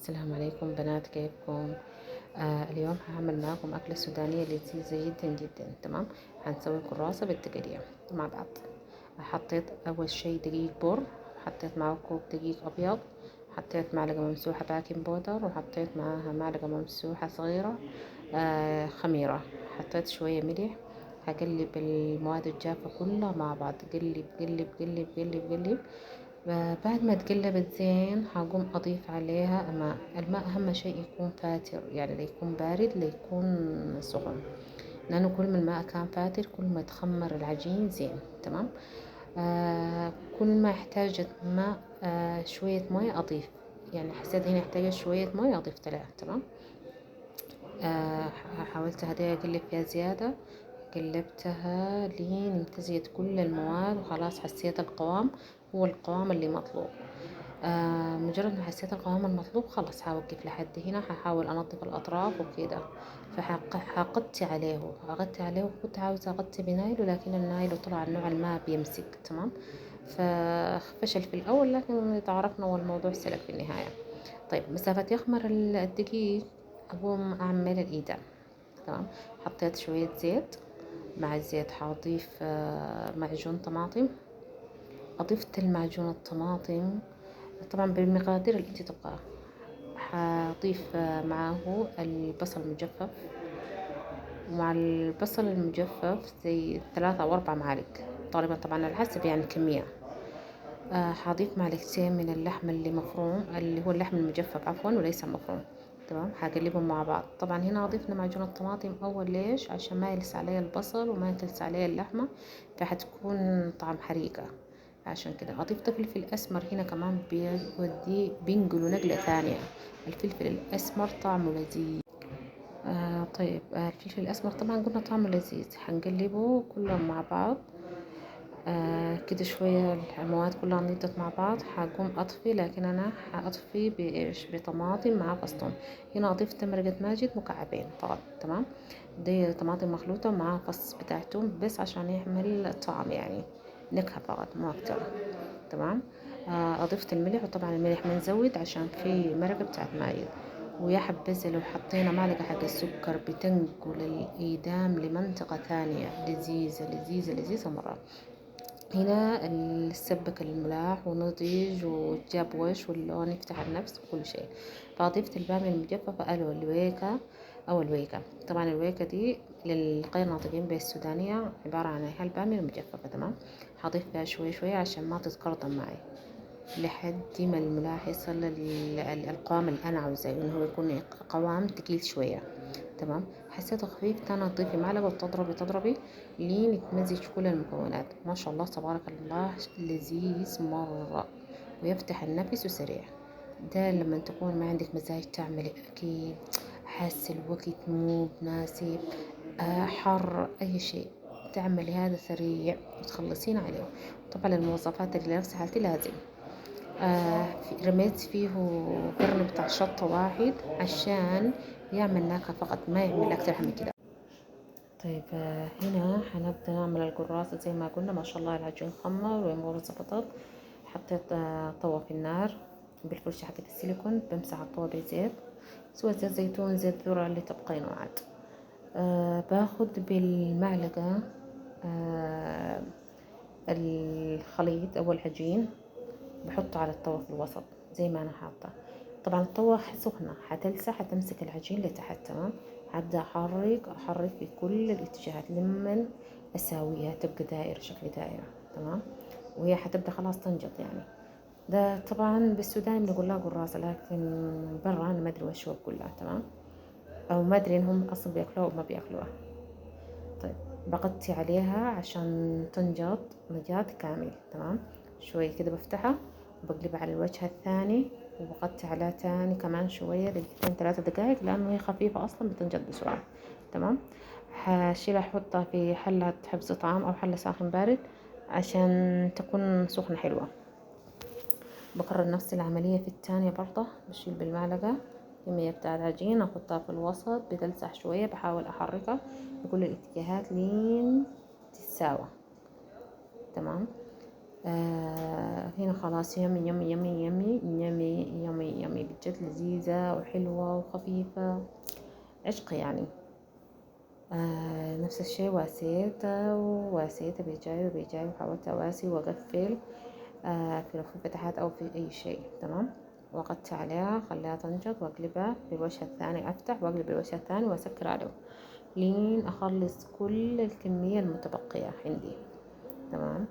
السلام عليكم بنات، كيفكم؟ اليوم هعمل معاكم أكلة سودانية لذيذة جدا جدا. تمام. هنسوي كراسة بالدقرية مع بعض. حطيت أول شي دقيق بر، حطيت معاه كوب دقيق أبيض، حطيت معلقة ممسوحة باكنج بودر، وحطيت معاها معلقة ممسوحة صغيرة خميرة. حطيت شوية ملح. هقلب المواد الجافة كلها مع بعض، قلب قلب قلب قلب قلب. بعد ما اتقلبت زين هقوم اضيف عليها ماء. الماء اهم شيء يكون فاتر، يعني لا يكون بارد لا يكون سخن، لانه كل ما الماء كان فاتر كل ما تخمر العجين زين. تمام. كل ما احتاجت ماء شوية موية اضيف، يعني حسيت هنا احتاجت شوية موية اضفت لها. تمام. آه حاولت هدي اقلب فيها زيادة، قلبتها لين امتزجت كل المواد وخلاص حسيت القوام هو القوام اللي مطلوب. مجرد ما حسيت القوام المطلوب خلاص هوقف لحد هنا. هحاول انظف الاطراف وكده. فحقدت عليه وكنت عاوزة اغطي بنايل، ولكن النايل طلع النوع ما بيمسك. تمام. ففشل في الاول، لكن تعرفنا والموضوع سلك في النهاية. طيب مسافة يخمر الدقيق اقوم اعمل الايدام. تمام. حطيت شوية زيت، مع الزيت هضيف معجون طماطم. أضفت المعجون الطماطم طبعا بالمقادير اللي انت تبغاها. هضيف معاه البصل المجفف، ومع البصل المجفف زي 3 أو 4 معالق تقريبا، طبعا على حسب يعني الكمية. هضيف معلقتين من اللحم اللي مفروم، اللي هو اللحم المجفف عفوا وليس المفروم. تمام. هقلبهم مع بعض. طبعا هنا اضفنا معجون الطماطم اول، ليش؟ عشان ما يلس عليه البصل وما يلس عليه اللحمه، فحتكون طعم حريقه. عشان كده اضفت فلفل اسمر هنا كمان، بينقلوا نقله ثانيه. الفلفل الاسمر طعمه لذيذ. طيب، الفلفل الاسمر طبعا قلنا طعمه لذيذ. هنقلبه كلهم مع بعض. كده شوية المواد كلها نضجت مع بعض. هقوم أطفي، لكن أنا هأطفي بإيش؟ بطماطم مع فص ثوم. هنا أضفت مرقة ماجد مكعبين فقط. تمام. دي طماطم مخلوطة مع فص بتاع توم بس عشان يعمل طعم، يعني نكهة فقط مو أكتر. تمام. أضفت الملح، وطبعا الملح منزود عشان في مرقة بتاعت ماجد. ويا حبذا لو حطينا معلقة حق السكر بتنقل الإيدام لمنطقة ثانية لذيذة لذيذة لذيذة مرة. هنا السبك الملاح ونضج وجاب وش واللون يفتح النفس وكل شيء. فأضفت البامية المجففة أو الويكة. طبعا الويكة دي للغير ناطقين بالسودانية عبارة عن البامية المجففة. تمام. هضيف فيها شوي شوي عشان ما تتقرطن معي، لحد ما الملاح يصل القوام اللي أنا عاوزاه، إنه هو يكون قوام تقيل شوية. تمام. حسيته خفيف، تاني تضيفي معلقة وتضربي لين يتمزج كل المكونات. ما شاء الله تبارك الله، لذيذ مرة ويفتح النفس وسريع. ده لما تكون ما عندك مزاج تعملي أكيد، حاسة الوقت مو مناسب، حر أي شيء، تعملي هذا سريع وتخلصين عليه. طبعا المواصفات اللي نفس حالتي لازم رميت فيه قرن بتاع شطة واحد عشان يعمل نكهة فقط، ما يعمل أكتر من كده. طيب، هنا هنبدأ نعمل القراصة زي ما قلنا. ما شاء الله العجين خمر والأمور ظبطت. حطيت طوة في النار بالفرشة حقت السيليكون، بمسح الطوة بزيت، سواء زيت زيتون زيت ذرة اللي تبقينه عاد. باخد بالمعلقة الخليط أو العجين، بحطه على الطاوة في الوسط زي ما انا حاطة. طبعا الطاوة سخنة هتلسع، هتمسك العجين لتحت. تمام. هبدأ احرك في كل الاتجاهات لمن اساويها تبقى دائرة، شكل دائرة. تمام. وهي هتبدأ خلاص تنجط يعني. ده طبعا بالسودان بنقول لها قراصة، لكن برا انا ما ادري وش هو بقولها. تمام. او ما ادري انهم اصلا بياكلوها او ما بياكلوها. طيب، بغطي عليها عشان تنجض نجاط كامل. تمام. شوي كده بفتحها وبقلبها على الوجه الثاني، وبغطي عليها تاني كمان شوية 2 3 دقايق، لأنه هي خفيفة أصلا بتنجض بسرعة. تمام. هشيلها أحطها في حلة حفظ طعام أو حلة ساخن بارد عشان تكون سخنة حلوة. بكرر نفس العملية في الثانية برضه. بشيل بالمعلقة كمية بتاع العجين، احطها في الوسط بتلسع شوية، بحاول احركها بكل الاتجاهات لين تتساوى. تمام. هنا خلاص يمي يمي يمي يمي يمي يمي يمي بجد، لذيذة وحلوة وخفيفة، عشق يعني. نفس الشي واسيته بيجاي وبيجاي، وحاولت اواسي واقفل في رفوف فتحات او في اي شيء. تمام. وقدت عليها، خليها تنجض، واقلبها بالوجه الثاني، افتح واقلب بالوجه الثاني واسكر عليه لين اخلص كل الكمية المتبقية عندي. تمام.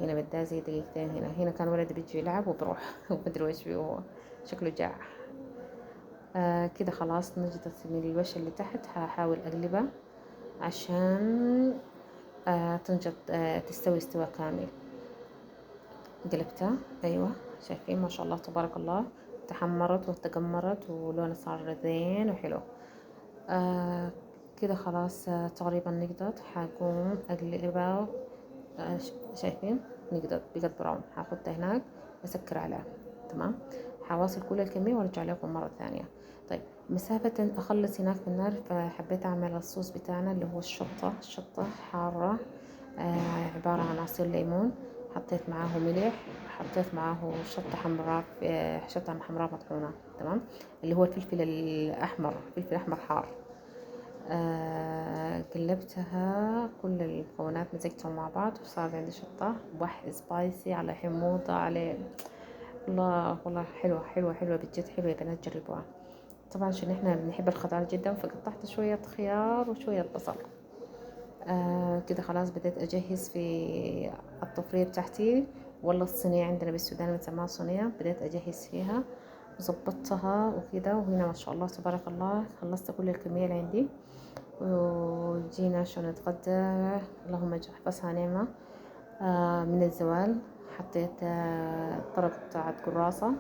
هنا بدها زي دقيقتين. هنا كان ولدي بيجي يلعب وبروح ومدري ويش فيه هو، شكله جاع. كده خلاص نجدت من الوش اللي تحت. هحاول اقلبها عشان تنجض، تستوي استواء كامل. قلبتها، ايوه شايفين ما شاء الله تبارك الله، تحمرت وتجمرت ولونها صار زين وحلو. كده خلاص تقريبا نقدت. حقوم اقلبها. شايفين نقدت، بقت براون. هاخدها هناك واسكر عليها. تمام. حواصل كل الكمية وارجع لكم مرة ثانية. طيب مسافة اخلص هناك في النار، فحبيت اعمل الصوص بتاعنا اللي هو الشطة حارة، عبارة عن عصير ليمون، حطيت معاه ملح، حطيت معاه شطة حمراء مطحونة. تمام. اللي هو الفلفل الأحمر، فلفل أحمر حار. قلبتها كل المكونات، مزجتهم مع بعض وصار عندي شطة سبايسي على حموضة على الله. والله حلوة حلوة حلوة بجد، حلوة يا بنات جربوها. طبعا عشان احنا بنحب الخضار جدا، فقطعت شوية خيار وشوية بصل. كده خلاص بديت اجهز في الطفرية بتاعتي، والله الصينية عندنا بالسودان بنسميها صينية. بديت اجهز فيها وظبطتها وكده، وهنا ما شاء الله تبارك الله خلصت كل الكمية اللي عندي. وجينا عشان نتغدى، اللهم احفظها نعمة. من الزوال حطيت طرف بتاعت قراصة،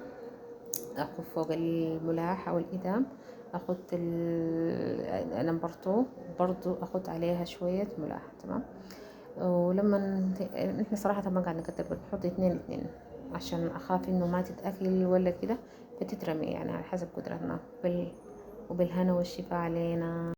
اخذ فوق الملاح او الإدام، اخذ نمبر 2 برضو، اخذ عليها شوية ملاح. تمام. ولما احنا صراحة ما قاعد نكتر، بنحط اتنين عشان اخاف انه ما تتأكل ولا كده فتترمي، يعني على حسب قدرتنا. وبالهنا والشفاء علينا.